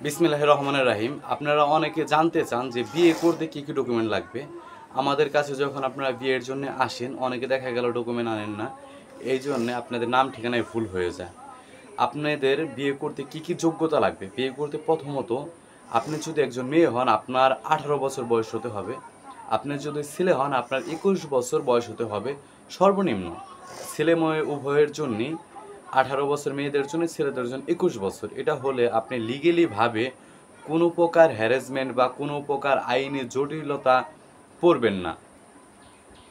বিসমিল্লাহির রহমানির রহিম। আপনারা অনেকে জানতে চান যে বিয়ে করতে কী কী ডকুমেন্ট লাগবে। আমাদের কাছে যখন আপনারা বিয়ের জন্য আসেন, অনেকে দেখা গেল ডকুমেন্ট আনেন না, এই জন্যে আপনাদের নাম ঠিকানায় ভুল হয়ে যায়। আপনাদের বিয়ে করতে কী কী যোগ্যতা লাগবে? বিয়ে করতে প্রথমত আপনি যদি একজন মেয়ে হন, আপনার 18 বছর বয়স হতে হবে। আপনি যদি ছেলে হন, আপনার 21 বছর বয়স হতে হবে সর্বনিম্ন। ছেলে মেয়ে উভয়ের জন্যই 18 বছর, মেয়েদের জন্য, ছেলেদের জন্য 21 বছর। এটা হলে আপনি লিগেলিভাবে কোনো প্রকার হ্যারাসমেন্ট বা কোনো প্রকার আইনি জটিলতা পড়বেন না।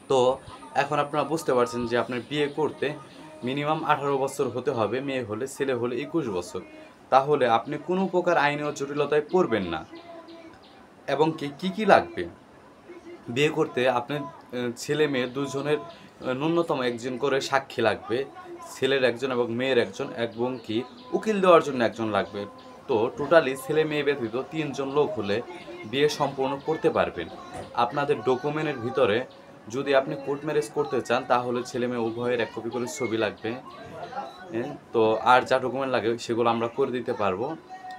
তো এখন আপনারা বুঝতে পারছেন যে আপনার বিয়ে করতে মিনিমাম 18 বছর হতে হবে, মেয়ে হলে, ছেলে হলে 21 বছর। তাহলে আপনি কোনো প্রকার আইনি জটিলতায় পড়বেন না। এবং কী কী লাগবে বিয়ে করতে? আপনার ছেলে মেয়ে দুজনের ন্যূনতম একজন করে সাক্ষী লাগবে, ছেলের একজন এবং মেয়ের একজন, এবং কি উকিল দেওয়ার জন্য একজন লাগবে। তো টোটালি ছেলে মেয়ে ব্যতীত 3 জন লোক হলে বিয়ে সম্পূর্ণ করতে পারবেন। আপনাদের ডকুমেন্টের ভিতরে যদি আপনি কোর্ট ম্যারেজ করতে চান, তাহলে ছেলে মেয়ে উভয়ের 1 কপি করে ছবি লাগবে। তো আর যা ডকুমেন্ট লাগে সেগুলো আমরা করে দিতে পারবো।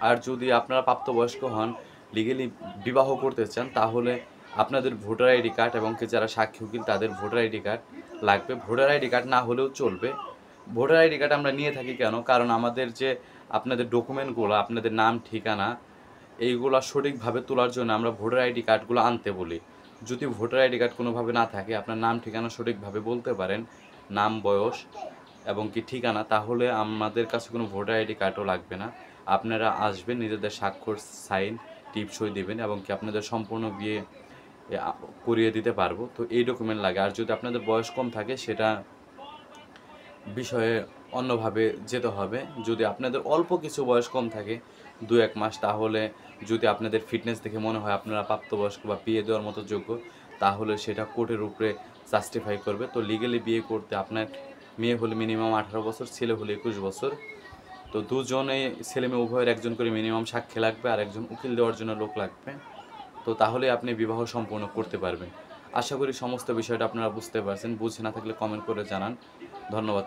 আর যদি আপনারা প্রাপ্তবয়স্ক হন, লিগেলি বিবাহ করতে চান, তাহলে আপনাদের ভোটার আইডি কার্ড এবং কি যারা সাক্ষী উকিল তাদের ভোটার আইডি কার্ড লাগবে। ভোটার আইডি কার্ড না হলেও চলবে। ভোটার আইডি কার্ড আমরা নিয়ে থাকি কেন? কারণ আমাদের যে আপনাদের ডকুমেন্টগুলো, আপনাদের নাম, ঠিকানা, এইগুলো সঠিকভাবে তোলার জন্য আমরা ভোটার আইডি কার্ডগুলো আনতে বলি। যদি ভোটার আইডি কার্ড কোনোভাবে না থাকে, আপনার নাম ঠিকানা সঠিকভাবে বলতে পারেন, নাম, বয়স এবং কি ঠিকানা, তাহলে আমাদের কাছে কোনো ভোটার আইডি কার্ডও লাগবে না। আপনারা আসবেন, নিজেদের স্বাক্ষর, সাইন, টিপসই দেবেন এবং কি আপনাদের সম্পূর্ণ বিয়ে করিয়ে দিতে পারবো। তো এই ডকুমেন্ট লাগে। আর যদি আপনাদের বয়স কম থাকে, সেটা বিষয়ে অন্যভাবে যেতে হবে। যদি আপনাদের অল্প কিছু বয়স কম থাকে, 2-1 মাস, তাহলে যদি আপনাদের ফিটনেস দেখে মনে হয় আপনারা প্রাপ্তবয়স্ক বা বিয়ে দেওয়ার মতো যোগ্য, তাহলে সেটা কোর্টের উপরে জাস্টিফাই করবে। তো লিগেলি বিয়ে করতে আপনার মেয়ে হলে মিনিমাম 18 বছর, ছেলে হলে 21 বছর। তো দুজনেই, ছেলে মেয়ে উভয়ের একজন করে মিনিমাম সাক্ষী লাগবে আর একজন উকিল দেওয়ার জন্য লোক লাগবে। তো তাহলে আপনি বিবাহ সম্পূর্ণ করতে পারবেন। আশা করি সমস্ত বিষয়টা আপনারা বুঝতে পারছেন। বুঝে না থাকলে কমেন্ট করে জানান। ধন্যবাদ।